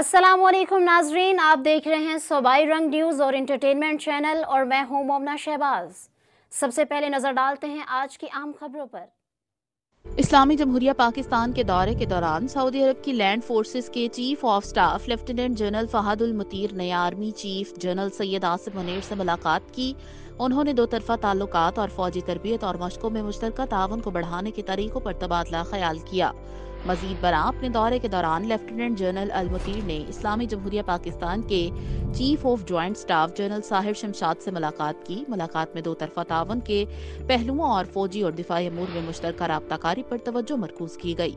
अस्सलाम वालेकुम नाजरीन, आप देख रहे हैं सूबाई रंग न्यूज़ और इंटरटेनमेंट चैनल और मैं हूं मोमना शहबाज। सबसे पहले नजर डालते हैं आज की अहम खबरों पर। इस्लामी जमहूरिया पाकिस्तान के दौरे के दौरान सऊदी अरब की लैंड फोर्सेस के chief of staff lieutenant general Fahadul Mutir ने army chief general Syed Asif Munir से मुलाकात की। उन्होंने दो तरफा ताल्लुकात और फौजी तरबियत और मशकों में मुश्तरका ताउन को बढ़ाने के तरीकों पर तबादला ख्याल किया। मजीद बरां अपने दौरे के दौरान लेफ्टिनेंट जनरल अल मुतीर ने इस्लामी जमहूरिया पाकिस्तान के chief of joint staff general Sahir Shamshad से मुलाकात की। मुलाकात में दो तरफा ताउन के पहलुओं और फौजी और दिफाई अमूर में मुश्तरका राबताकारी पर तवज्जो मरकूज की गई।